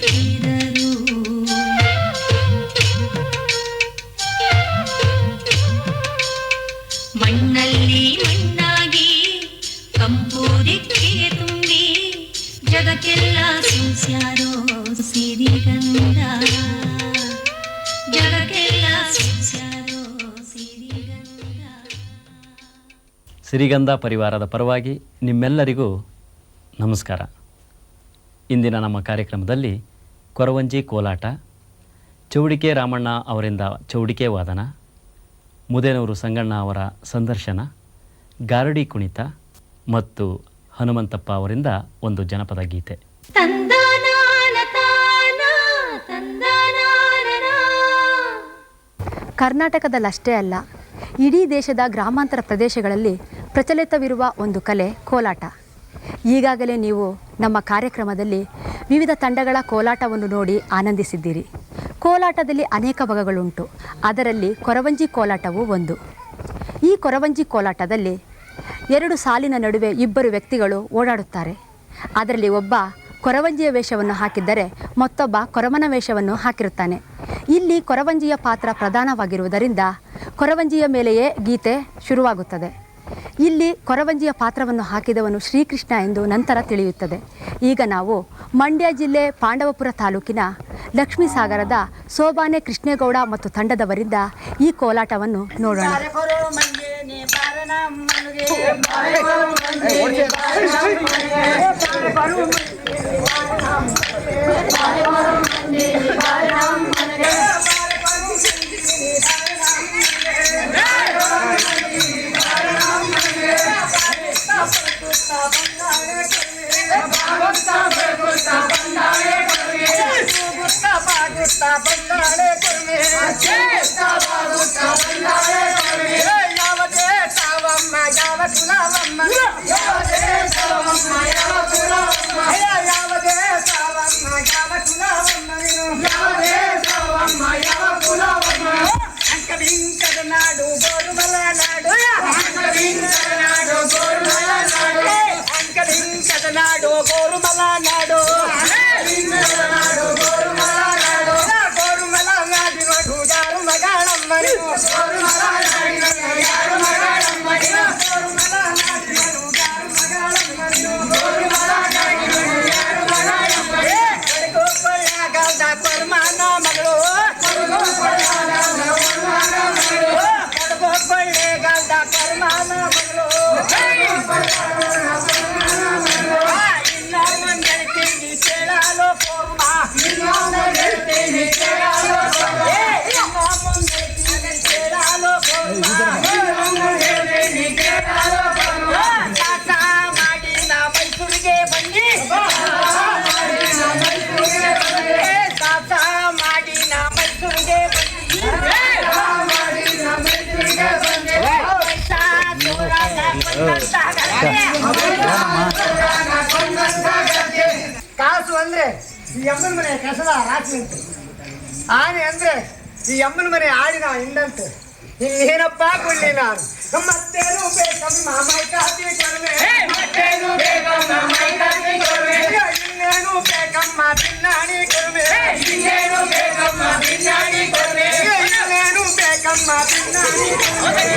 ಹುಟ್ಟಿದರು. ಮಣ್ಣಲ್ಲಿ ಮಣ್ಣಾಗಿ ಕಂಪೂರಿಕ್ಕೆ ತುಂಬಿ ಜಗಕ್ಕೆಲ್ಲ ಸೂಸ್ಯಾರೋ ಸಿರಿಗಂಧ. ಜಗಕ್ಕೆಲ್ಲ ಸೂಸ್ಯಾರೋ ಸಿರಿಗಂಧ. ಸಿರಿಗಂಧ ಪರಿವಾರದ ಪರವಾಗಿ ನಿಮ್ಮೆಲ್ಲರಿಗೂ ನಮಸ್ಕಾರ. ಇಂದಿನ ನಮ್ಮ ಕಾರ್ಯಕ್ರಮದಲ್ಲಿ ಕೊರವಂಜಿ ಕೋಲಾಟ, ಚೌಡಿಕೆ ರಾಮಣ್ಣ ಅವರಿಂದ ಚೌಡಿಕೆ ವಾದನ, ಮುದೇನೂರು ಸಂಗಣ್ಣ ಅವರ ಸಂದರ್ಶನ, ಗಾರಡಿ ಕುಣಿತ ಮತ್ತು ಹನುಮಂತಪ್ಪ ಅವರಿಂದ ಒಂದು ಜನಪದ ಗೀತೆ. ಕರ್ನಾಟಕದಲ್ಲಷ್ಟೇ ಅಲ್ಲ, ಇಡೀ ದೇಶದ ಗ್ರಾಮಾಂತರ ಪ್ರದೇಶಗಳಲ್ಲಿ ಪ್ರಚಲಿತವಿರುವ ಒಂದು ಕಲೆ ಕೋಲಾಟ. ಈಗಾಗಲೇ ನೀವು ನಮ್ಮ ಕಾರ್ಯಕ್ರಮದಲ್ಲಿ ವಿವಿಧ ತಂಡಗಳ ಕೋಲಾಟವನ್ನು ನೋಡಿ ಆನಂದಿಸಿದ್ದೀರಿ. ಕೋಲಾಟದಲ್ಲಿ ಅನೇಕ ಭಾಗಗಳುಂಟು. ಅದರಲ್ಲಿ ಕೊರವಂಜಿ ಕೋಲಾಟವೂ ಒಂದು. ಈ ಕೊರವಂಜಿ ಕೋಲಾಟದಲ್ಲಿ ಎರಡು ಸಾಲಿನ ನಡುವೆ ಇಬ್ಬರು ವ್ಯಕ್ತಿಗಳು ಓಡಾಡುತ್ತಾರೆ. ಅದರಲ್ಲಿ ಒಬ್ಬ ಕೊರವಂಜಿಯ ವೇಷವನ್ನು ಹಾಕಿದ್ದರೆ ಮತ್ತೊಬ್ಬ ಕೊರಮನ ವೇಷವನ್ನು ಹಾಕಿರುತ್ತಾನೆ. ಇಲ್ಲಿ ಕೊರವಂಜಿಯ ಪಾತ್ರ ಪ್ರಧಾನವಾಗಿರುವುದರಿಂದ ಕೊರವಂಜಿಯ ಮೇಲೆಯೇ ಗೀತೆ ಶುರುವಾಗುತ್ತದೆ. ಇಲ್ಲಿ ಕೊರವಂಜಿಯ ಪಾತ್ರವನ್ನು ಹಾಕಿದವನು ಶ್ರೀಕೃಷ್ಣ ಎಂದು ನಂತರ ತಿಳಿಯುತ್ತದೆ. ಈಗ ನಾವು ಮಂಡ್ಯ ಜಿಲ್ಲೆ ಪಾಂಡವಪುರ ತಾಲೂಕಿನ ಲಕ್ಷ್ಮೀಸಾಗರದ ಸೋಬಾನೆ ಕೃಷ್ಣೇಗೌಡ ಮತ್ತು ತಂಡದವರಿಂದ ಈ ಕೋಲಾಟವನ್ನು ನೋಡೋಣ. ಕಾಸು ಅಂದ್ರೆ ಈ ಅಮ್ಮನ ಮನೆ ಕಸದ ರಾತ್ರಿ ಅಂತೆ. ಆನೆ ಅಂದ್ರೆ ಈ ಅಮ್ಮನ ಮನೆ ಆಡಿನ ಹಿಂಡಂತೆ. ಇನ್ನೇನಪ್ಪ ಕೊಳ್ಳಿ ನಾನು ಮತ್ತೇನು ಬೇಕಮ್ಮ ಮೈಕಾತಿ ಕೊಡುವೆ, ಇನ್ನೇನು ಬೇಕಮ್ಮ ತಿನ್ನಾಣಿ ಕೊಡುವೆ, ಇನ್ನೇನು ಬೇಕಮ್ಮ ತಿನ್ನಾಣಿ ಕೊಡುವೆ, ಇನ್ನೇನು ಬೇಕಮ್ಮ ತಿನ್ನಾಣಿ ಕೊಡುವೆ, ಇನ್ನೇನು ಬೇಕಮ್ಮ ತಿನ್ನಾಣಿ ಕೊಡುವೆ.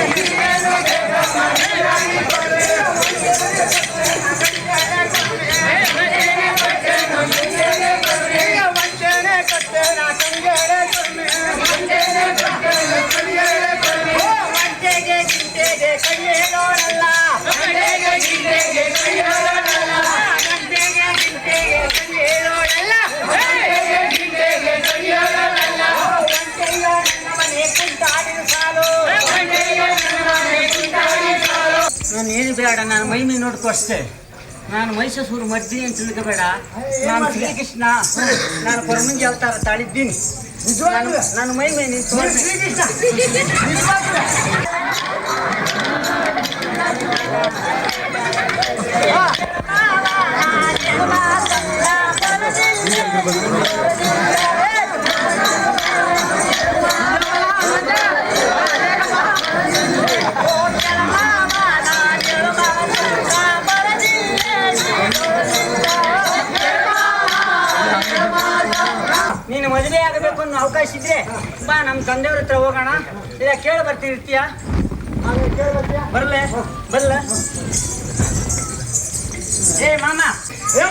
ನಾನು ಏನು ಬೇಡ, ನಾನು ಮೈಮೈ ನೋಡ್ಕೊ ಅಷ್ಟೇ. ನಾನು ಮೈಸೂರು ಮದ್ದಿ ಅಂತ ತಿಳ್ಕೋಬೇಡ. ನಾನು ಶ್ರೀಕೃಷ್ಣ, ನಾನು ಕೊರಮಂಜಿ ಅವತಾರ ತಾಳಿದ್ದೀನಿ. ನಾನು ಮೈಮೈ ನಿಂತು ಆಗಬೇಕು ಅನ್ನೋ ಅವಕಾಶ ಇದ್ರೆ ಬಾ ನಮ್ಮ ತಂದೆಯವ್ರ ಹತ್ರ ಹೋಗೋಣ. ಇಲ್ಲ ಕೇಳಿ ಬರ್ತಿರ್ತೀಯ? ಬರ್ಲೆ ಬಲ್ಲ. ಏ ಮಾಮ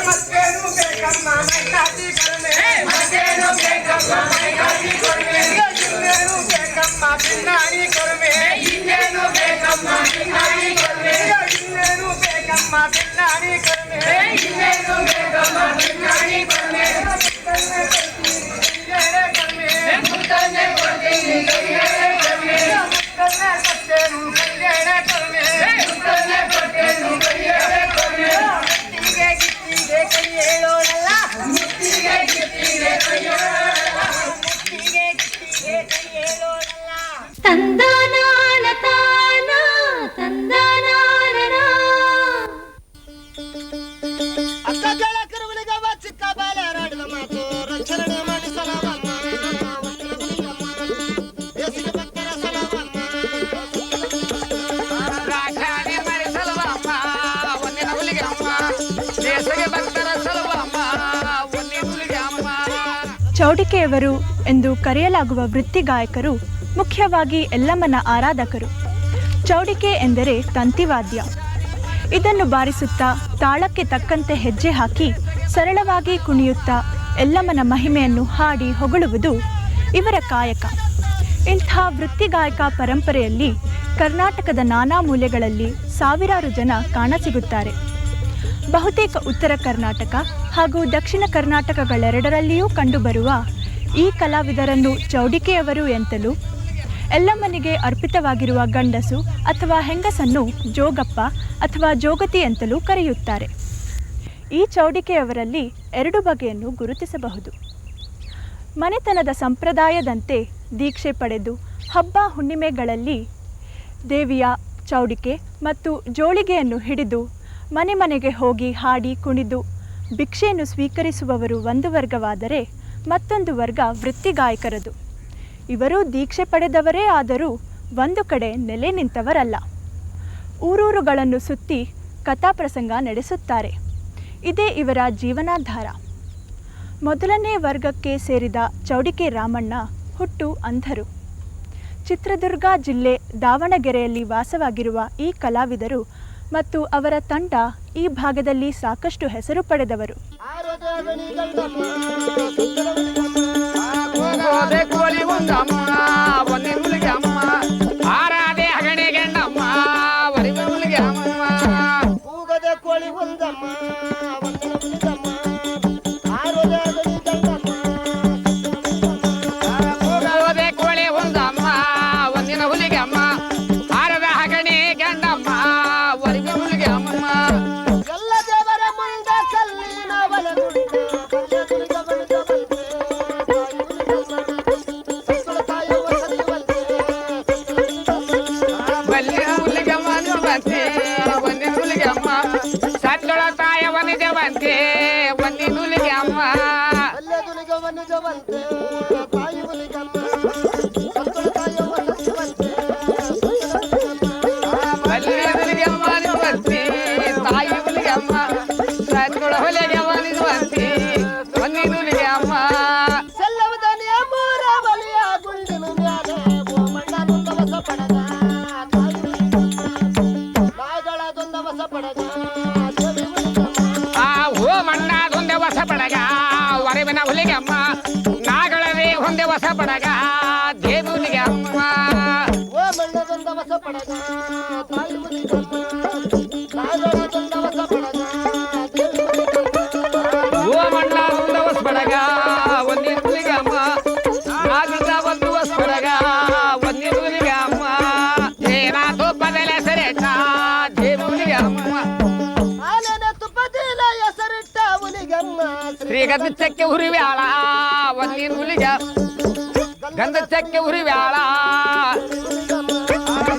ಮತ್ತೇನು ಬೇಕಮ್ಮ ಮೈಕಾತಿ ಕರ್ಮೆ, ಮತ್ತೇನು ಬೇಕಮ್ಮ ಮೈಕಾತಿ ಕರ್ಮೆ, ಇನ್ನೇನು ಬೇಕಮ್ಮ ಭಿನ್ನಾಣಿ ಕರ್ಮೆ, ಇನ್ನೇನು ಬೇಕಮ್ಮ ಭಿನ್ನಾಣಿ ಕರ್ಮೆ, ಇನ್ನೇನು ಬೇಕಮ್ಮ ಭಿನ್ನಾಣಿ ಕರ್ಮೆ, ಇನ್ನೇನು ಬೇಕಮ್ಮ ಭಿನ್ನಾಣಿ ಕರ್ಮೆ, ಮುತ್ತನ್ನೇ ಕೊಡ್ತೀನಿ ಕೈಯೇ ಕರ್ಮೆ, ಮುತ್ತನ್ನೇ ಕೊಡ್ತೇನು ಕೈಯೇ ಕರ್ಮೆ, ಮುತ್ತನ್ನೇ ಕೊಡ್ತೇನು ಕೈಯೇ ಕರ್ಮೆ, ಗಿತ್ತಿಗೆ ಕೈ ಹೇಳೋಣಲ್ಲ, ಮುತ್ತಿಗೆ ಗಿತ್ತಿಗೆ ಕೈ ಹೇಳೋಣಲ್ಲ, ಮುತ್ತಿಗೆ ಗಿತ್ತಿಗೆ ಕೈ ಹೇಳೋಣಲ್ಲ. ತಂದನಾನ ತಾನ ತಂದನಾನ ಅಕ್ಕ ಗೆಳಕರುಗಳಿಗವ ಚಿಕ್ಕ ಬಾಲರಾಡಿದ ಮಾತು ರಕ್ಷಣೆ ಮಾಡಿಸಲವಮ್ಮ, ದೇಶದ ಭಕ್ತರ ಸಲವಮ್ಮ, ರಾಜಾಣಿ ಮರಿಸಲವಮ್ಮ ಒಂದಿನ ಹುಲಿಗೆ ಅಮ್ಮ, ದೇಶಗೆ ಭಕ್ತರ ಸಲವಮ್ಮ ಒಂದಿನ ಹುಲಿಗೆ ಅಮ್ಮ. ಚೌಡಿಕೆಯವರು ಎಂದು ಕರೆಯಲಾಗುವ ವೃತ್ತಿ ಗಾಯಕರು ಮುಖ್ಯವಾಗಿ ಎಲ್ಲಮ್ಮನ ಆರಾಧಕರು. ಚೌಡಿಕೆ ಎಂದರೆ ತಂತಿವಾದ್ಯ. ಇದನ್ನು ಬಾರಿಸುತ್ತಾ ತಾಳಕ್ಕೆ ತಕ್ಕಂತೆ ಹೆಜ್ಜೆ ಹಾಕಿ ಸರಳವಾಗಿ ಕುಣಿಯುತ್ತಾ ಎಲ್ಲಮ್ಮನ ಮಹಿಮೆಯನ್ನು ಹಾಡಿ ಹೊಗಳುವುದು ಇವರ ಕಾಯಕ. ಇಂಥ ವೃತ್ತಿಗಾಯಕ ಪರಂಪರೆಯಲ್ಲಿ ಕರ್ನಾಟಕದ ನಾನಾ ಮೂಲೆಗಳಲ್ಲಿ ಸಾವಿರಾರು ಜನ ಕಾಣಸಿಗುತ್ತಾರೆ. ಬಹುತೇಕ ಉತ್ತರ ಕರ್ನಾಟಕ ಹಾಗೂ ದಕ್ಷಿಣ ಕರ್ನಾಟಕಗಳೆರಡರಲ್ಲಿಯೂ ಕಂಡುಬರುವ ಈ ಕಲಾವಿದರನ್ನು ಚೌಡಿಕೆಯವರು ಎಂತಲೂ, ಎಲ್ಲಮ್ಮನಿಗೆ ಅರ್ಪಿತವಾಗಿರುವ ಗಂಡಸು ಅಥವಾ ಹೆಂಗಸನ್ನು ಜೋಗಪ್ಪ ಅಥವಾ ಜೋಗತಿ ಎಂತಲೂ ಕರೆಯುತ್ತಾರೆ. ಈ ಚೌಡಿಕೆಯವರಲ್ಲಿ ಎರಡು ಬಗೆಯನ್ನು ಗುರುತಿಸಬಹುದು. ಮನೆತನದ ಸಂಪ್ರದಾಯದಂತೆ ದೀಕ್ಷೆ ಪಡೆದು ಹಬ್ಬ ಹುಣ್ಣಿಮೆಗಳಲ್ಲಿ ದೇವಿಯ ಚೌಡಿಕೆ ಮತ್ತು ಜೋಳಿಗೆಯನ್ನು ಹಿಡಿದು ಮನೆ ಮನೆಗೆ ಹೋಗಿ ಹಾಡಿ ಕುಣಿದು ಭಿಕ್ಷೆಯನ್ನು ಸ್ವೀಕರಿಸುವವರು ಒಂದು ವರ್ಗವಾದರೆ, ಮತ್ತೊಂದು ವರ್ಗ ವೃತ್ತಿಗಾಯಕರದು. ಇವರು ದೀಕ್ಷೆ ಪಡೆದವರೇ ಆದರೂ ಒಂದು ಕಡೆ ನೆಲೆ ನಿಂತವರಲ್ಲ. ಊರೂರುಗಳನ್ನು ಸುತ್ತಿ ಕಥಾಪ್ರಸಂಗ ನಡೆಸುತ್ತಾರೆ. ಇದೇ ಇವರ ಜೀವನಾಧಾರ. ಮೊದಲನೇ ವರ್ಗಕ್ಕೆ ಸೇರಿದ ಚೌಡಿಕೆ ರಾಮಣ್ಣ ಹುಟ್ಟು ಅಂಧರು. ಚಿತ್ರದುರ್ಗ ಜಿಲ್ಲೆ ದಾವಣಗೆರೆಯಲ್ಲಿ ವಾಸವಾಗಿರುವ ಈ ಕಲಾವಿದರು ಮತ್ತು ಅವರ ತಂಡ ಈ ಭಾಗದಲ್ಲಿ ಸಾಕಷ್ಟು ಹೆಸರು ಪಡೆದವರು. ಹೋದೆ ಕೋಳಿ ಒಂದಮ್ಮ ಒಂದಿನ ಹುಲಿಗೆ ಅಮ್ಮ, ಆರಾದೆ ಹಗಣೆ ಗಂಡಮ್ಮ ಒರಿಗ ಹುಲಿಗೆ ಅಮ್ಮ, ಕೂಗದೆ ಕೋಳಿ ಒಂದಮ್ಮ ಒಂದಿನ ಹುಲಿಗಮ್ಮ, ಆರೋದೆ ಅಗಡಿ ಗಂಡಮ್ಮ, ಹೋದೆ ಕೋಳಿ ಒಂದಮ್ಮ ಒಂದಿನ ಹುಲಿಗೆ ಅಮ್ಮ, ಆರದ ಹಗಣೆ ಗಂಡಮ್ಮ ಒರಿಗ ಹುಲಿಗೆ ಅಮ್ಮ. ಎಲ್ಲ ದೇವರ ಮುಂದೆ ಕಲ್ಲಿನ ಬಲಗುಂಡ ಬಲ್ಯದುರ್ಗ ಬಳಿದ ಬಂದೆ, ತಾಯವ್ವ ಸರಿಯುವಂತೆ, ಬಲ್ಯ ಹುಲಿಗೆ ಮನು ಬಂತೆ ಒಂದಿನ ಹುಲಿಗೆ ಅಮ್ಮ, ಸತ್ತೊಳ ತಾಯವ ನಿಜವಂತೆ ಒಂದಿನ ಹುಲಿಗೆ ಅಮ್ಮ. ಬಲ್ಯದುರ್ಗ ವನಿಜವಂತೆ ತಾಯಿ ಹುಲಿಗಮ್ಮ, ಸತ್ತಳ ತಾಯವ್ವ ಸರಿಯುವಂತೆ, ಬಲ್ಯ ಹುಲಿಗೆ ಮನು ಬಂತೆ ತಾಯಿ ಹುಲಿಗೆ ಅಮ್ಮ, ಸತ್ತೊಳ ಹುಲಿಗೆ ಮನಿಜವಂತೆ ಒಂದಿನ ಹುಲಿಗೆ ಅಮ್ಮ. ಸಲ್ಲವದನೆಯ ಮೂರ ಬಲಿಯ ಗುಂಡಿನ ಮ್ಯಾಲೆ ಗೋಮಣ್ಣನೊಂದ ಹೊಸ ಪಡಗ, ನಾಯಗಳದೊಂದ ಹೊಸ ಪಡಗ, ದೇವಿ ಹುಲಿಗಮ್ಮ, ಆ ಹೋ ಮಣ್ಣದೊಂದೆ ಹೊಸ ಪಡಗ ವರವಿನ ಹುಲಿಗೆ ಅಮ್ಮ, ನಾಗಳದೇ ಹೊಂದೆ ಹೊಸ ಪಡಗ ದೇವಿ ಹುಲಿಗೆ ಅಮ್ಮ. ಓ ಮಣ್ಣದೊಂದ ಹೊಸ ಪಡಗ ತಾಯಿ ಹುಲಿಗಮ್ಮ, ನಾಯಗಳದೊಂದ ಹೊಸ ಪಡಗ, ದೇವಿ ಹುಲಿಗಮ್ಮ, ಓ ಮಣ್ಣದೊಂದ ಹೊಸ ಪಡಗ ಒಂದಿನ ಹುಲಿಗೆ ಅಮ್ಮ, ನಾಗಿಂದ ಒಂದು ಹೊಸ ಪಡಗ ಒಂದಿನ ಹುಲಿಗೆ ಅಮ್ಮ. ಏನಾತು ಬದಲ ಸರೇಟ ದೇವಿ ಹುಲಿಗೆ ಅಮ್ಮ. ಆನೆನ ತುಪ್ಪದಿನ ಹೆಸರಿಟ್ಟ ಹುಲಿಗಮ್ಮ, ಶ್ರೀಗಂಧ ಚಕ್ಕೆ ಹುರಿವ್ಯಾಳ ಒಂದಿನ ಹುಲಿಗೆ, ಗಂಧ ಚಕ್ಕೆ ಹುರಿವ್ಯಾಳ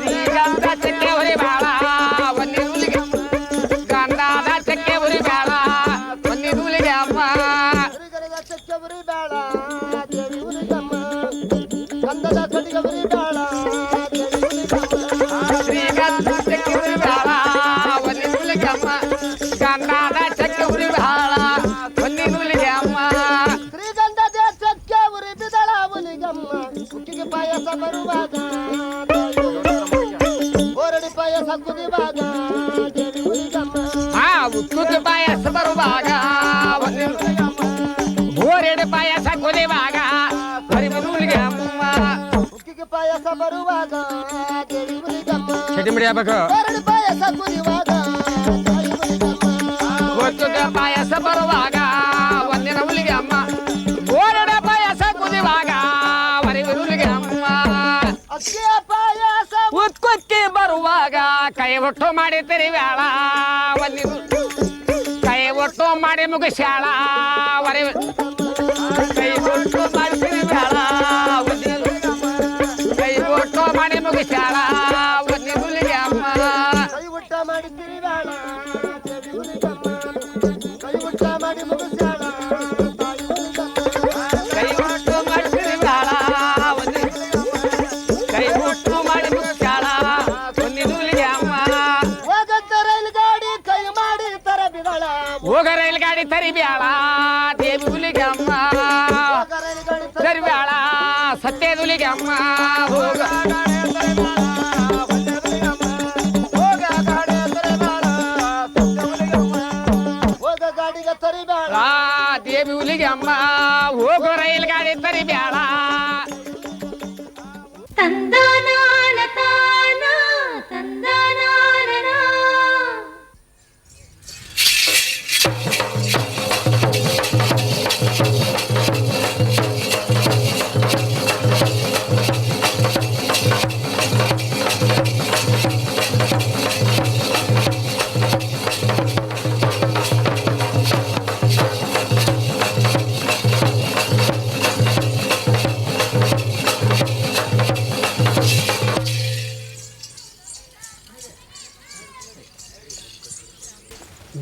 ಶ್ರೀಗಂಧ ಚಕ್ಕೆ ಹುರಿವ್ಯಾಳ ಒಂದಿನ ಹುಲಿಗೆ, ಗಂಧದ ಚಕ್ಕೆ ಹುರಿವ್ಯಾಳ ಒಂದಿನ ಹುಲಿಗೆ ಅಮ್ಮ. ಹುರಿಗರದ ಚಕ್ಕೆ ಹುರಿಬೇಡ ದೇವಿ ಹುಲಿಗಮ್ಮ, ಗಂಧದ ಕಡಿಗ ಹುರಿಬೇಡ ದೇವಿ ಹುಲಿಗಮ್ಮ, ಶ್ರೀಗಂಧ ಚಕ್ಕೆ ಹುರಿವ್ಯಾಳ ಒಂದಿನ ಹುಲಿಗೆ ಅಮ್ಮ, ಗಂಧದ ಚಕ್ಕೆ ಹುರಿವ್ಯಾಳ ಒಂದಿನ ಹುಲಿಗೆ ಅಮ್ಮ. ಶ್ರೀಗಂಧದ ಚಕ್ಕೆ ಉರಿಬಿದ ಬರುವಾಗ ಬೋರೆಡೆ ಪಾಯಸ ಕೊಲೆವಾಗ ಹರಿಬನುಲಿಗೆ ಅಮ್ಮ ಉಕ್ಕಿಗೆ ಪಾಯಸ ಬರುವಾಗ ಚಟಿ ಮಡಿಯಬೇಕು ಪಾಯಸ ಕುದಿವಾಗ ಗೊತ್ತುಗ ಪಾಯಸ ಬರುವಾಗ ಒಂದಿನ ಹುಲಿಗೆ ಅಮ್ಮ ಬೋರೆಡೆ ಪಾಯಸ ಕುದಿವಾಗ ಹರಿಬನುಲಿಗೆ ಅಮ್ಮ ಅಕ್ಕಿಯ ಪಾಯಸ ಉತ್ಕೊಕ್ಕಿ ಬರುವಾಗ ಕೈ ಒಟ್ಟು ಮಾಡಿ ತೆರಿವ್ಯಾಳ ಒಂದಿನ ಕೈ ಒಟ್ಟು ಮಾಡಿ ಮುಗಿಸ್ಯಾಳ ವರಿ ಕೈ ಒಟ್ಟು ಮಾಡಿ ತೆರಿವ್ಯಾಳ ಕೈ ಒಟ್ಟು ಮಾಡಿ ಮುಗಿಸ್ಯಾಳ ಒಂದಿನ ಹುಲಿಗೆ ಅಮ್ಮ ಕೈ ಊಟ ಮಾಡಿ ತಿರುಗಾಳ ಕೈ ಊಟ ಮಾಡಿ ಮುಗಿಸ್ಯಾಳ ಕೈ ಒಟ್ಟು ಮಾಡಿ ತೆರಿವ್ಯಾಳ ಕೈ ಒಟ್ಟು ಮಾಡಿ ಮುಗಿಸ್ಯಾಳ ಒಂದಿನ ಹುಲಿಗೆ ಅಮ್ಮ ಹೋಗತ್ತ ರೈಲು ಗಾಡಿ ಕೈ ಮಾಡಿ ತರಬಿಗಳ ಹೋಗ ರೈಲ್ ಗಾಡಿ ತರಿಬ್ಯಾಳ ದೇವಿ ಹುಲಿಗೆ ಅಮ್ಮ ರೈಲು ಗಾಡಿ ತರಿಬ್ಯಾಳ ಸತ್ಯದ ಹುಲಿಗೆ ಅಮ್ಮ ಹೋಗ ಹೋಗ ಗಾಡಿ ತರಬೇಡ ಹೋಗ ಗಾಡಿಗೆ ತರಿಬೇಡ ದೇವಿ ಹುಲಿಗೆ ಅಮ್ಮ ಹೋಗೋ ರೈಲ್ ಗಾಡಿ ತರಿಬ್ಯಾಳ ತಂದನಾನ ತಾನ ತಂದನಾನನ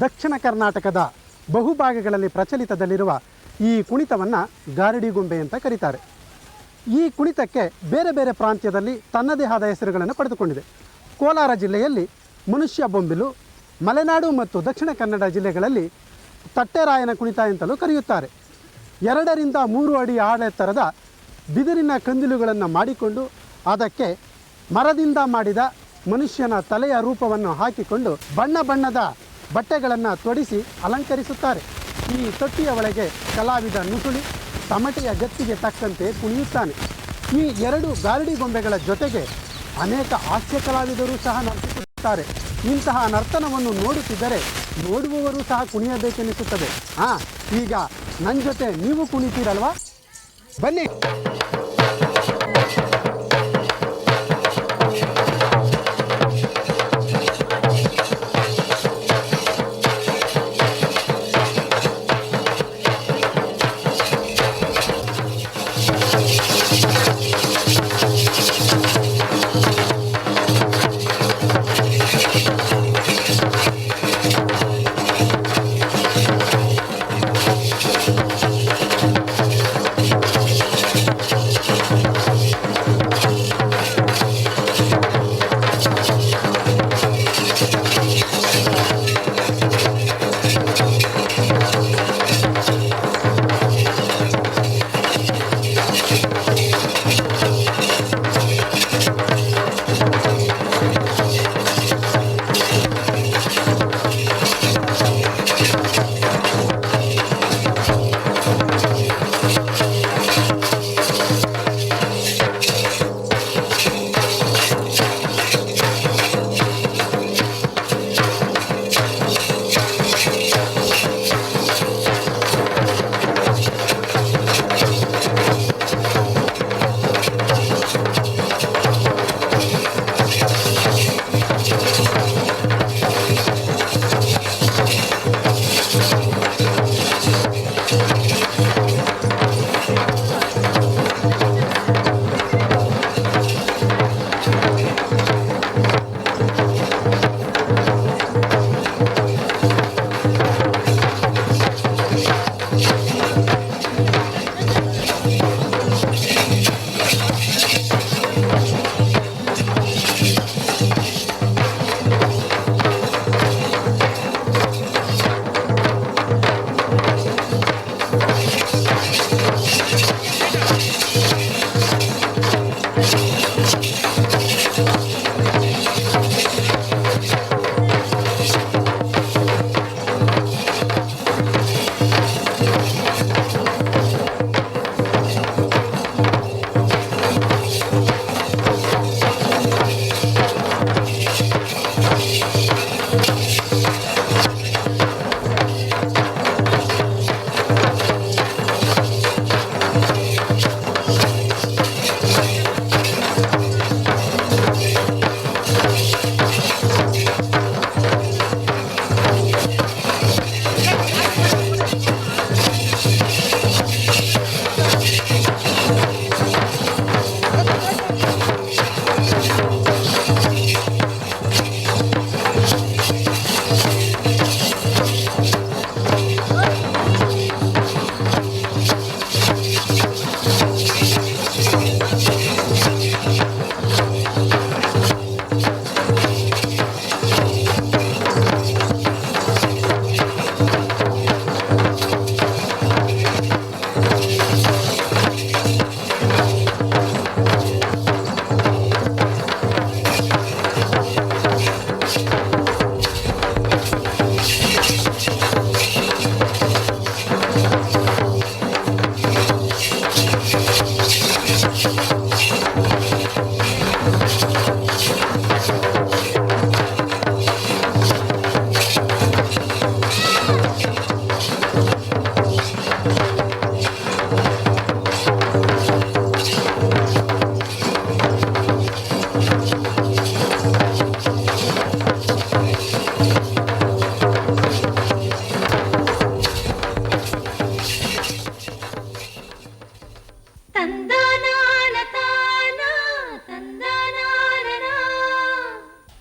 ದಕ್ಷಿಣ ಕರ್ನಾಟಕದ ಬಹುಭಾಗಗಳಲ್ಲಿ ಪ್ರಚಲಿತದಲ್ಲಿರುವ ಈ ಕುಣಿತವನ್ನು ಗಾರಡಿಗೊಂಬೆ ಅಂತ ಕರೀತಾರೆ. ಈ ಕುಣಿತಕ್ಕೆ ಬೇರೆ ಬೇರೆ ಪ್ರಾಂತ್ಯದಲ್ಲಿ ತನ್ನದೇ ಆದ ಹೆಸರುಗಳನ್ನು ಪಡೆದುಕೊಂಡಿದೆ. ಕೋಲಾರ ಜಿಲ್ಲೆಯಲ್ಲಿ ಮನುಷ್ಯ ಬೊಂಬಿಲು, ಮಲೆನಾಡು ಮತ್ತು ದಕ್ಷಿಣ ಕನ್ನಡ ಜಿಲ್ಲೆಗಳಲ್ಲಿ ತಟ್ಟೆರಾಯನ ಕುಣಿತ ಅಂತಲೂ ಕರೆಯುತ್ತಾರೆ. 2 ರಿಂದ 3 ಅಡಿ ಆಳೆತ್ತರದ ಬಿದಿರಿನ ಕಂದಿಲುಗಳನ್ನು ಮಾಡಿಕೊಂಡು ಅದಕ್ಕೆ ಮರದಿಂದ ಮಾಡಿದ ಮನುಷ್ಯನ ತಲೆಯ ರೂಪವನ್ನು ಹಾಕಿಕೊಂಡು ಬಣ್ಣ ಬಣ್ಣದ ಬಟ್ಟೆಗಳನ್ನು ತೊಡಿಸಿ ಅಲಂಕರಿಸುತ್ತಾರೆ. ಈ ತೊಟ್ಟಿಯ ಒಳಗೆ ಕಲಾವಿದ ನುಸುಳಿ ತಮಟೆಯ ಗತ್ತಿಗೆ ತಕ್ಕಂತೆ ಕುಣಿಯುತ್ತಾನೆ. ಈ 2 ಗಾರಡಿ ಗೊಂಬೆಗಳ ಜೊತೆಗೆ ಅನೇಕ ಹಾಸ್ಯ ಕಲಾವಿದರು ಸಹ ನರ್ತಿಸುತ್ತಾರೆ. ಇಂತಹ ನರ್ತನವನ್ನು ನೋಡುತ್ತಿದ್ದರೆ ನೋಡುವವರು ಸಹ ಕುಣಿಯಬೇಕೆನಿಸುತ್ತದೆ. ಈಗ ನನ್ನ ಜೊತೆ ನೀವು ಕುಣಿತೀರಲ್ವಾ? ಬನ್ನಿ.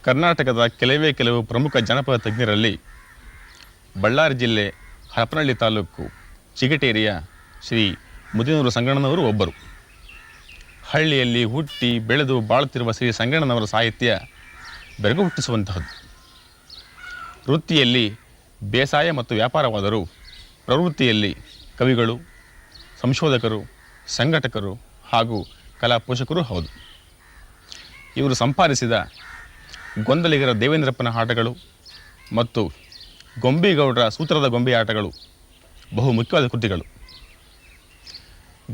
ಕರ್ನಾಟಕದ ಕೆಲವು ಪ್ರಮುಖ ಜನಪದ ತಜ್ಞರಲ್ಲಿ ಬಳ್ಳಾರಿ ಜಿಲ್ಲೆ ಹರಪನಹಳ್ಳಿ ತಾಲೂಕು ಚಿಗಟೇರಿಯ ಶ್ರೀ ಮುದಿನೂರು ಸಂಗಣ್ಣನವರು ಒಬ್ಬರು. ಹಳ್ಳಿಯಲ್ಲಿ ಹುಟ್ಟಿ ಬೆಳೆದು ಬಾಳುತ್ತಿರುವ ಶ್ರೀ ಸಂಗಣ್ಣನವರ ಸಾಹಿತ್ಯ ಬೆರಗು ಹುಟ್ಟಿಸುವಂತಹದ್ದು. ವೃತ್ತಿಯಲ್ಲಿ ಬೇಸಾಯ ಮತ್ತು ವ್ಯಾಪಾರವಾದರೂ ಪ್ರವೃತ್ತಿಯಲ್ಲಿ ಕವಿಗಳು, ಸಂಶೋಧಕರು, ಸಂಘಟಕರು ಹಾಗೂ ಕಲಾ ಪೋಷಕರೂ ಹೌದು. ಇವರು ಸಂಪಾದಿಸಿದ ಗೊಂದಲಿಗರ ದೇವೇಂದ್ರಪ್ಪನ ಆಟಗಳು ಮತ್ತು ಗೊಂಬಿಗೌಡರ ಸೂತ್ರದ ಗೊಂಬೆ ಆಟಗಳು ಬಹು ಮುಖ್ಯವಾದ ಕೃತಿಗಳು.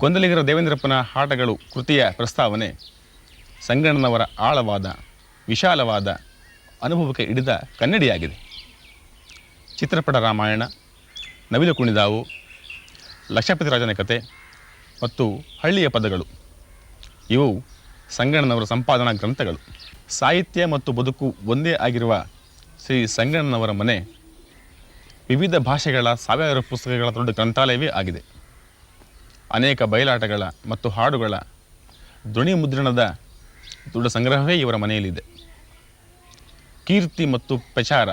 ಗೊಂದಲಿಗರ ದೇವೇಂದ್ರಪ್ಪನ ಆಟಗಳು ಕೃತಿಯ ಪ್ರಸ್ತಾವನೆ ಸಂಗಣ್ಣನವರ ಆಳವಾದ, ವಿಶಾಲವಾದ ಅನುಭವಕ್ಕೆ ಹಿಡಿದ ಕನ್ನಡಿಯಾಗಿದೆ. ಚಿತ್ರಪಟ ರಾಮಾಯಣ, ನವಿಲು ಕುಣಿದಾವು, ಲಕ್ಷಪತಿ ರಾಜನ ಕತೆ ಮತ್ತು ಹಳ್ಳಿಯ ಪದಗಳು ಇವು ಸಂಗಣ್ಣನವರ ಸಂಪಾದನಾ ಗ್ರಂಥಗಳು. ಸಾಹಿತ್ಯ ಮತ್ತು ಬದುಕು ಒಂದೇ ಆಗಿರುವ ಶ್ರೀ ಸಂಗಣ್ಣನವರ ಮನೆ ವಿವಿಧ ಭಾಷೆಗಳ ಸಾವಿರಾರು ಪುಸ್ತಕಗಳ ದೊಡ್ಡ ಗ್ರಂಥಾಲಯವೇ ಆಗಿದೆ. ಅನೇಕ ಬಯಲಾಟಗಳ ಮತ್ತು ಹಾಡುಗಳ ಧ್ವನಿ ಮುದ್ರಣದ ದೊಡ್ಡ ಸಂಗ್ರಹವೇ ಇವರ ಮನೆಯಲ್ಲಿದೆ. ಕೀರ್ತಿ ಮತ್ತು ಪ್ರಚಾರ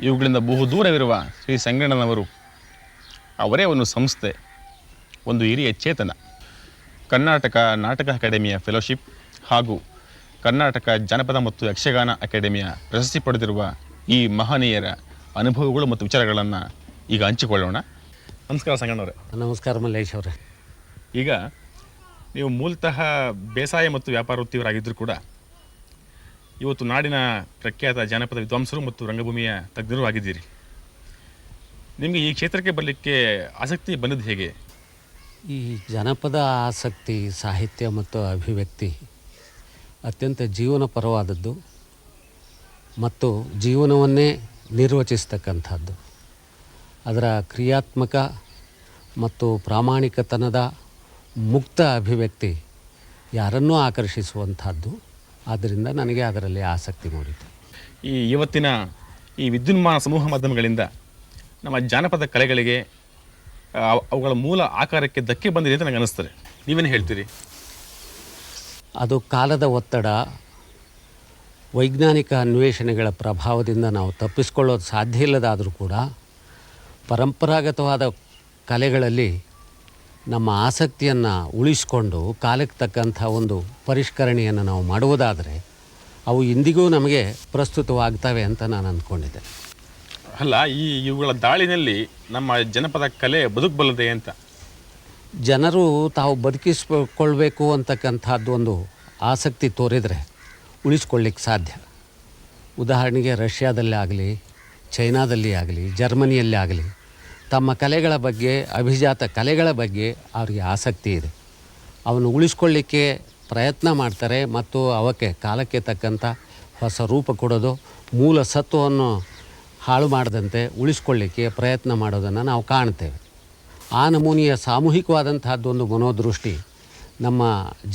ಇವುಗಳಿಂದ ಬಹುದೂರವಿರುವ ಶ್ರೀ ಸಂಗಣ್ಣನವರು ಅವರೇ ಒಂದು ಸಂಸ್ಥೆ, ಒಂದು ಹಿರಿಯ ಚೇತನ. ಕರ್ನಾಟಕ ನಾಟಕ ಅಕಾಡೆಮಿಯ ಫೆಲೋಶಿಪ್ ಹಾಗೂ ಕರ್ನಾಟಕ ಜಾನಪದ ಮತ್ತು ಯಕ್ಷಗಾನ ಅಕಾಡೆಮಿಯ ಪ್ರಶಸ್ತಿ ಪಡೆದಿರುವ ಈ ಮಹನೀಯರ ಅನುಭವಗಳು ಮತ್ತು ವಿಚಾರಗಳನ್ನು ಈಗ ಹಂಚಿಕೊಳ್ಳೋಣ. ನಮಸ್ಕಾರ ಸಂಗಣ್ಣವರೇ. ನಮಸ್ಕಾರ ಮಲ್ಲೇಶ್ ಅವರೇ. ಈಗ ನೀವು ಮೂಲತಃ ಬೇಸಾಯ ಮತ್ತು ವ್ಯಾಪಾರ ವೃತ್ತಿಯವರಾಗಿದ್ದರೂ ಕೂಡ ಇವತ್ತು ನಾಡಿನ ಪ್ರಖ್ಯಾತ ಜಾನಪದ ವಿದ್ವಾಂಸರು ಮತ್ತು ರಂಗಭೂಮಿಯ ತಜ್ಞರು ಆಗಿದ್ದೀರಿ. ನಿಮಗೆ ಈ ಕ್ಷೇತ್ರಕ್ಕೆ ಬರಲಿಕ್ಕೆ ಆಸಕ್ತಿ ಬಂದದ್ದು ಹೇಗೆ? ಈ ಜನಪದ ಆಸಕ್ತಿ, ಸಾಹಿತ್ಯ ಮತ್ತು ಅಭಿವ್ಯಕ್ತಿ ಅತ್ಯಂತ ಜೀವನಪರವಾದದ್ದು ಮತ್ತು ಜೀವನವನ್ನೇ ನಿರ್ವಚಿಸ್ತಕ್ಕಂಥದ್ದು. ಅದರ ಕ್ರಿಯಾತ್ಮಕ ಮತ್ತು ಪ್ರಾಮಾಣಿಕತನದ ಮುಕ್ತ ಅಭಿವ್ಯಕ್ತಿ ಯಾರನ್ನೂ ಆಕರ್ಷಿಸುವಂಥದ್ದು. ಆದ್ದರಿಂದ ನನಗೆ ಅದರಲ್ಲಿ ಆಸಕ್ತಿ ಮೂಡಿತು. ಈ ಇವತ್ತಿನ ಈ ವಿದ್ಯುನ್ಮಾನ ಸಮೂಹ ಮಾಧ್ಯಮಗಳಿಂದ ನಮ್ಮ ಜಾನಪದ ಕಲೆಗಳಿಗೆ ಅವುಗಳ ಮೂಲ ಆಕಾರಕ್ಕೆ ಧಕ್ಕೆ ಬಂದಿದೆ ಅಂತ ನನಗೆ ಅನ್ನಿಸ್ತದೆ. ನೀವೇನು ಹೇಳ್ತೀರಿ? ಅದು ಕಾಲದ ಒತ್ತಡ, ವೈಜ್ಞಾನಿಕ ಅನ್ವೇಷಣೆಗಳ ಪ್ರಭಾವದಿಂದ ನಾವು ತಪ್ಪಿಸ್ಕೊಳ್ಳೋದು ಸಾಧ್ಯ ಇಲ್ಲದಾದರೂ ಕೂಡ ಪರಂಪರಾಗತವಾದ ಕಲೆಗಳಲ್ಲಿ ನಮ್ಮ ಆಸಕ್ತಿಯನ್ನು ಉಳಿಸಿಕೊಂಡು ಕಾಲಕ್ಕೆ ತಕ್ಕಂಥ ಒಂದು ಪರಿಷ್ಕರಣೆಯನ್ನು ನಾವು ಮಾಡುವುದಾದರೆ ಅವು ಇಂದಿಗೂ ನಮಗೆ ಪ್ರಸ್ತುತವಾಗ್ತವೆ ಅಂತ ನಾನು ಅಂದ್ಕೊಂಡಿದ್ದೆ. ಅಲ್ಲ, ಇವುಗಳ ದಾಳಿನಲ್ಲಿ ನಮ್ಮ ಜನಪದ ಕಲೆ ಬದುಕಬಲ್ಲದೆ ಅಂತ ಜನರು ತಾವು ಬದುಕಿಸ್ಕೊಳ್ಬೇಕು ಅಂತಕ್ಕಂಥದ್ದು ಒಂದು ಆಸಕ್ತಿ ತೋರಿದರೆ ಉಳಿಸ್ಕೊಳ್ಳಿಕ್ಕೆ ಸಾಧ್ಯ. ಉದಾಹರಣೆಗೆ ರಷ್ಯಾದಲ್ಲೇ ಆಗಲಿ, ಚೈನಾದಲ್ಲಿ ಆಗಲಿ, ಜರ್ಮನಿಯಲ್ಲೇ ಆಗಲಿ ತಮ್ಮ ಕಲೆಗಳ ಬಗ್ಗೆ, ಅಭಿಜಾತ ಕಲೆಗಳ ಬಗ್ಗೆ ಅವರಿಗೆ ಆಸಕ್ತಿ ಇದೆ. ಅವನ್ನು ಉಳಿಸ್ಕೊಳ್ಳಿಕ್ಕೆ ಪ್ರಯತ್ನ ಮಾಡ್ತಾರೆ ಮತ್ತು ಅವಕ್ಕೆ ಕಾಲಕ್ಕೆ ತಕ್ಕಂಥ ಹೊಸ ರೂಪ ಕೊಡೋದು, ಮೂಲ ಸತ್ವವನ್ನು ಹಾಳು ಮಾಡದಂತೆ ಉಳಿಸ್ಕೊಳ್ಳಿಕ್ಕೆ ಪ್ರಯತ್ನ ಮಾಡೋದನ್ನು ನಾವು ಕಾಣ್ತೇವೆ. ಆ ನಮೂನೆಯ ಸಾಮೂಹಿಕವಾದಂತಹದ್ದೊಂದು ಮನೋದೃಷ್ಟಿ ನಮ್ಮ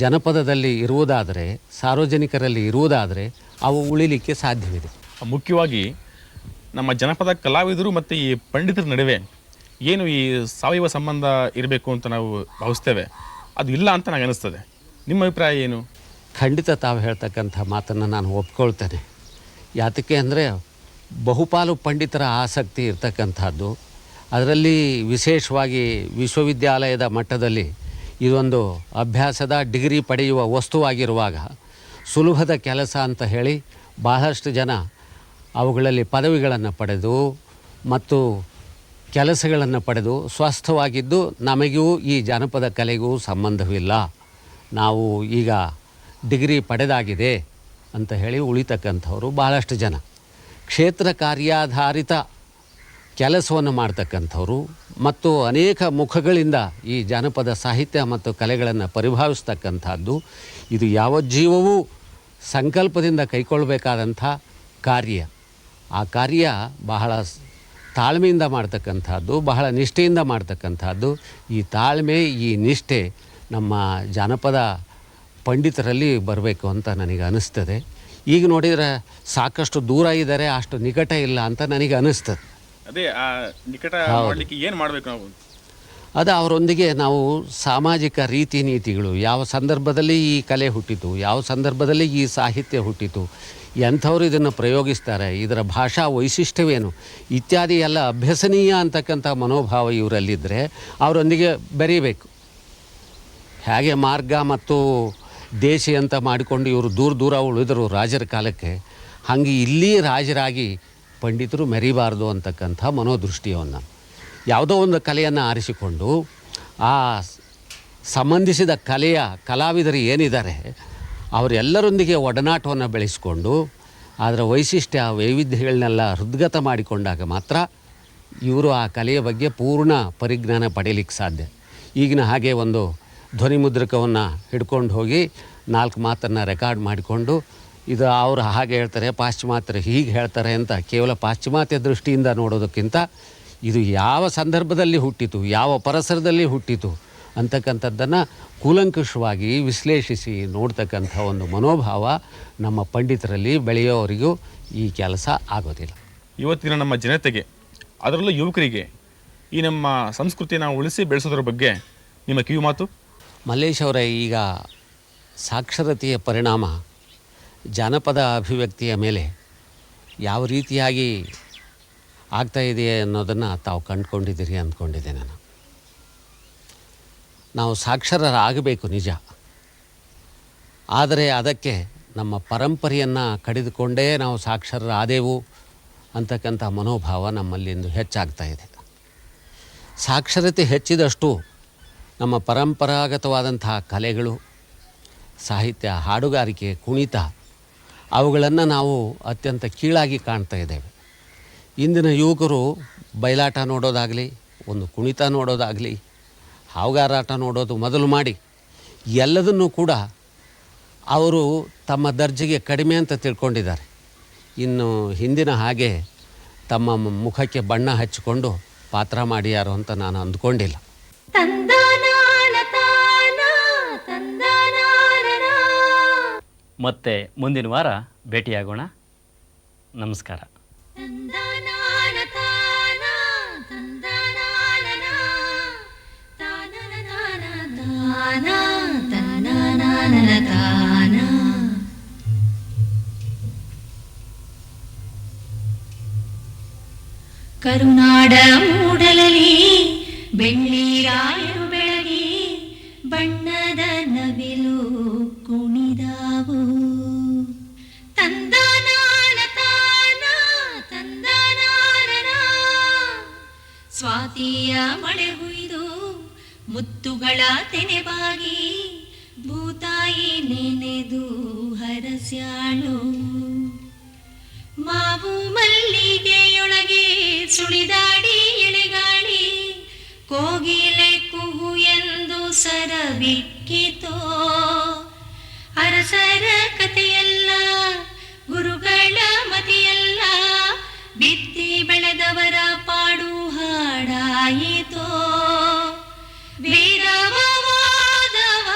ಜನಪದದಲ್ಲಿ ಇರುವುದಾದರೆ, ಸಾರ್ವಜನಿಕರಲ್ಲಿ ಇರುವುದಾದರೆ ಅವು ಉಳಿಲಿಕ್ಕೆ ಸಾಧ್ಯವಿದೆ. ಮುಖ್ಯವಾಗಿ ನಮ್ಮ ಜನಪದ ಕಲಾವಿದರು ಮತ್ತು ಈ ಪಂಡಿತರ ನಡುವೆ ಏನು ಈ ಸಾವಯವ ಸಂಬಂಧ ಇರಬೇಕು ಅಂತ ನಾವು ಭಾವಿಸ್ತೇವೆ, ಅದು ಇಲ್ಲ ಅಂತ ನನಗೆ ಅನಿಸ್ತದೆ. ನಿಮ್ಮ ಅಭಿಪ್ರಾಯ ಏನು? ಖಂಡಿತ ತಾವು ಹೇಳ್ತಕ್ಕಂಥ ಮಾತನ್ನು ನಾನು ಒಪ್ಕೊಳ್ತೇನೆ. ಯಾತಕ್ಕೆ ಅಂದರೆ ಬಹುಪಾಲು ಪಂಡಿತರ ಆಸಕ್ತಿ ಇರ್ತಕ್ಕಂಥದ್ದು. ಅದರಲ್ಲಿ ವಿಶೇಷವಾಗಿ ವಿಶ್ವವಿದ್ಯಾಲಯದ ಮಟ್ಟದಲ್ಲಿ ಇದೊಂದು ಅಭ್ಯಾಸದ ಡಿಗ್ರಿ ಪಡೆಯುವ ವಸ್ತುವಾಗಿರುವಾಗ ಸುಲಭದ ಕೆಲಸ ಅಂತ ಹೇಳಿ ಬಹಳಷ್ಟು ಜನ ಅವುಗಳಲ್ಲಿ ಪದವಿಗಳನ್ನು ಪಡೆದು ಮತ್ತು ಕೆಲಸಗಳನ್ನು ಪಡೆದು ಸ್ವಸ್ಥವಾಗಿದ್ದು ನಮಗೂ ಈ ಜಾನಪದ ಕಲೆಗೂ ಸಂಬಂಧವಿಲ್ಲ, ನಾವು ಈಗ ಡಿಗ್ರಿ ಪಡೆದಾಗಿದೆ ಅಂತ ಹೇಳಿ ಉಳಿತಕ್ಕಂಥವರು ಬಹಳಷ್ಟು ಜನ. ಕ್ಷೇತ್ರ ಕಾರ್ಯಾಧಾರಿತ ಕೆಲಸವನ್ನು ಮಾಡ್ತಕ್ಕಂಥವ್ರು ಮತ್ತು ಅನೇಕ ಮುಖಗಳಿಂದ ಈ ಜಾನಪದ ಸಾಹಿತ್ಯ ಮತ್ತು ಕಲೆಗಳನ್ನು ಪರಿಭಾವಿಸ್ತಕ್ಕಂಥದ್ದು ಇದು ಯಾವ ಜೀವವೂ ಸಂಕಲ್ಪದಿಂದ ಕೈಗೊಳ್ಳಬೇಕಾದಂಥ ಕಾರ್ಯ. ಆ ಕಾರ್ಯ ಬಹಳ ತಾಳ್ಮೆಯಿಂದ ಮಾಡ್ತಕ್ಕಂಥದ್ದು, ಬಹಳ ನಿಷ್ಠೆಯಿಂದ ಮಾಡ್ತಕ್ಕಂಥದ್ದು. ಈ ತಾಳ್ಮೆ, ಈ ನಿಷ್ಠೆ ನಮ್ಮ ಜಾನಪದ ಪಂಡಿತರಲ್ಲಿ ಬರಬೇಕು ಅಂತ ನನಗೆ ಅನ್ನಿಸ್ತದೆ. ಈಗ ನೋಡಿದರೆ ಸಾಕಷ್ಟು ದೂರ ಇದ್ದಾರೆ, ಅಷ್ಟು ನಿಕಟ ಇಲ್ಲ ಅಂತ ನನಗೆ ಅನ್ನಿಸ್ತದೆ. ಅದೇ ಆ ನಿಕಟ ಮಾಡಲಿಕ್ಕೆ ಏನು ಮಾಡಬೇಕು ನಾವು? ಅದು ಅವರೊಂದಿಗೆ ನಾವು ಸಾಮಾಜಿಕ ರೀತಿ ನೀತಿಗಳು, ಯಾವ ಸಂದರ್ಭದಲ್ಲಿ ಈ ಕಲೆ ಹುಟ್ಟಿತು, ಯಾವ ಸಂದರ್ಭದಲ್ಲಿ ಈ ಸಾಹಿತ್ಯ ಹುಟ್ಟಿತು, ಎಂಥವ್ರು ಇದನ್ನು ಪ್ರಯೋಗಿಸ್ತಾರೆ, ಇದರ ಭಾಷಾ ವೈಶಿಷ್ಟ್ಯವೇನು ಇತ್ಯಾದಿ ಎಲ್ಲ ಅಭ್ಯಸನೀಯ ಅಂತಕ್ಕಂಥ ಮನೋಭಾವ ಇವರಲ್ಲಿದ್ದರೆ ಅವರೊಂದಿಗೆ ಬೆರೀಬೇಕು. ಹೇಗೆ ಮಾರ್ಗ ಮತ್ತು ದೇಶಿ ಅಂತ ಮಾಡಿಕೊಂಡು ಇವರು ದೂರ ಉಳಿದರು ರಾಜರ ಕಾಲಕ್ಕೆ, ಹಾಗೆ ಇಲ್ಲಿ ರಾಜರಾಗಿ ಪಂಡಿತರು ಮೆರಿಬಾರ್ದು ಅಂತಕ್ಕಂಥ ಮನೋದೃಷ್ಟಿಯನ್ನು, ಯಾವುದೋ ಒಂದು ಕಲೆಯನ್ನು ಆರಿಸಿಕೊಂಡು ಆ ಸಂಬಂಧಿಸಿದ ಕಲೆಯ ಕಲಾವಿದರು ಏನಿದ್ದಾರೆ ಅವರೆಲ್ಲರೊಂದಿಗೆ ಒಡನಾಟವನ್ನು ಬೆಳೆಸಿಕೊಂಡು ಅದರ ವೈಶಿಷ್ಟ್ಯ ವೈವಿಧ್ಯಗಳನ್ನೆಲ್ಲ ಹೃದ್ಗತ ಮಾಡಿಕೊಂಡಾಗ ಮಾತ್ರ ಇವರು ಆ ಕಲೆಯ ಬಗ್ಗೆ ಪೂರ್ಣ ಪರಿಜ್ಞಾನ ಪಡೆಯಲಿಕ್ಕೆ ಸಾಧ್ಯ. ಈಗಿನ ಹಾಗೆ ಒಂದು ಧ್ವನಿ ಮುದ್ರಕವನ್ನು ಹಿಡ್ಕೊಂಡು ಹೋಗಿ 4 ಮಾತನ್ನು ರೆಕಾರ್ಡ್ ಮಾಡಿಕೊಂಡು ಇದು ಅವರು ಹಾಗೆ ಹೇಳ್ತಾರೆ, ಪಾಶ್ಚಿಮಾತ್ಯರು ಹೀಗೆ ಹೇಳ್ತಾರೆ ಅಂತ ಕೇವಲ ಪಾಶ್ಚಿಮಾತ್ಯ ದೃಷ್ಟಿಯಿಂದ ನೋಡೋದಕ್ಕಿಂತ ಇದು ಯಾವ ಸಂದರ್ಭದಲ್ಲಿ ಹುಟ್ಟಿತು, ಯಾವ ಪರಿಸರದಲ್ಲಿ ಹುಟ್ಟಿತು ಅಂತಕ್ಕಂಥದ್ದನ್ನು ಕೂಲಂಕುಷವಾಗಿ ವಿಶ್ಲೇಷಿಸಿ ನೋಡ್ತಕ್ಕಂಥ ಒಂದು ಮನೋಭಾವ ನಮ್ಮ ಪಂಡಿತರಲ್ಲಿ ಬೆಳೆಯೋವರಿಗೂ ಈ ಕೆಲಸ ಆಗೋದಿಲ್ಲ. ಇವತ್ತಿನ ನಮ್ಮ ಜನತೆಗೆ, ಅದರಲ್ಲೂ ಯುವಕರಿಗೆ ಈ ನಮ್ಮ ಸಂಸ್ಕೃತಿನ ಉಳಿಸಿ ಬೆಳೆಸೋದ್ರ ಬಗ್ಗೆ ನಿಮ್ಮ ಕಿವಿ ಮಾತು? ಮಲ್ಲೇಶ್ ಅವರೇ, ಈಗ ಸಾಕ್ಷರತೆಯ ಪರಿಣಾಮ ಜಾನಪದ ಅಭಿವ್ಯಕ್ತಿಯ ಮೇಲೆ ಯಾವ ರೀತಿಯಾಗಿ ಆಗ್ತಾಯಿದೆ ಅನ್ನೋದನ್ನು ತಾವು ಕಂಡುಕೊಂಡಿದ್ದೀರಿ ಅಂದ್ಕೊಂಡಿದ್ದೆ ನಾನು. ನಾವು ಸಾಕ್ಷರರಾಗಬೇಕು ನಿಜ, ಆದರೆ ಅದಕ್ಕೆ ನಮ್ಮ ಪರಂಪರೆಯನ್ನು ಕಡಿದುಕೊಂಡೇ ನಾವು ಸಾಕ್ಷರರಾದೆವು ಅಂತಕ್ಕಂಥ ಮನೋಭಾವ ನಮ್ಮಲ್ಲಿಂದು ಹೆಚ್ಚಾಗ್ತಾ ಇದೆ. ಸಾಕ್ಷರತೆ ಹೆಚ್ಚಿದಷ್ಟು ನಮ್ಮ ಪರಂಪರಾಗತವಾದಂತಹ ಕಲೆಗಳು, ಸಾಹಿತ್ಯ, ಹಾಡುಗಾರಿಕೆ, ಕುಣಿತ ಅವುಗಳನ್ನು ನಾವು ಅತ್ಯಂತ ಕೀಳಾಗಿ ಕಾಣ್ತಾ ಇದ್ದೇವೆ. ಇಂದಿನ ಯುವಕರು ಬಯಲಾಟ ನೋಡೋದಾಗಲಿ, ಒಂದು ಕುಣಿತ ನೋಡೋದಾಗಲಿ, ಹಾವುಗಾರಾಟ ನೋಡೋದು ಮೊದಲು ಮಾಡಿ ಎಲ್ಲದನ್ನೂ ಕೂಡ ಅವರು ತಮ್ಮ ದರ್ಜೆಗೆ ಕಡಿಮೆ ಅಂತ ತಿಳ್ಕೊಂಡಿದ್ದಾರೆ. ಇನ್ನು ಹಿಂದಿನ ಹಾಗೆ ತಮ್ಮ ಮುಖಕ್ಕೆ ಬಣ್ಣ ಹಚ್ಚಿಕೊಂಡು ಪಾತ್ರ ಮಾಡಿಯಾರು ಅಂತ ನಾನು ಅಂದ್ಕೊಂಡಿಲ್ಲ. ಮತ್ತೆ ಮುಂದಿನ ವಾರ ಭೇಟಿಯಾಗೋಣ. ನಮಸ್ಕಾರ. ಕರುನಾಡ ಮೂಡಲಲ್ಲಿ ಬೆಳ್ಳಿರಾಯರು ಬೆಳಗಿ ಬಣ್ಣದ ನವಿಲು ಕುಣಿದಾವು. ತಂದನಾನ ತಾನ ತಂದನಾನ ಸ್ವಾತಿಯ ಮಳೆ ಹುಯ್ದು ಮುತ್ತುಗಳ ತೆನೆಬಾಗಿ ಭೂತಾಯಿ ನೆನೆದು ಹರಸ್ಯಾಳು. ಮಾವು ಮಲ್ಲಿಗೆಯೊಳಗೆ ಸುಳಿದಾಡಿ ಎಳೆಗಾಳಿ ಕೋಗಿಲೆ ಕುಹು ಎಂದು ಸರಬಿಕ್ಕಿತೋ. ಅರಸರ ಕಥೆಯಲ್ಲ, ಗುರುಗಳ ಮತಿಯಲ್ಲ, ಬಿತ್ತಿ ಬೆಳೆದವರ ಪಾಡು ಹಾಡಾಯಿತೋ. ವೇದವ ವಾದವ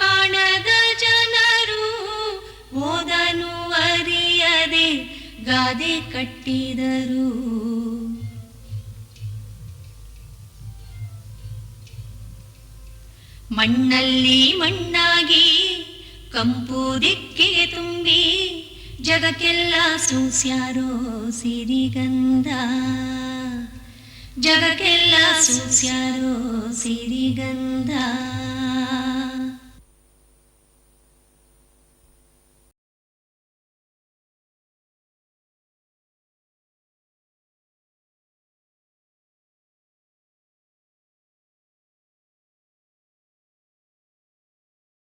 ಕಾಣದ ಜನರು ಓದನು ಅರಿಯದೆ ಗಾದೆ ಕಟ್ಟಿದರು. ಮಣ್ಣಲ್ಲಿ ಮಣ್ಣಾಗಿ ಕಂಪು ದಿಕ್ಕಿಗೆ ತುಂಬಿ ಜಗಕ್ಕೆಲ್ಲ ಸೂಸ್ಯಾರೋ ಸಿರಿಗಂಧ. ಜಗಕ್ಕೆಲ್ಲ ಸೂಸ್ಯಾರೋ ಸಿರಿ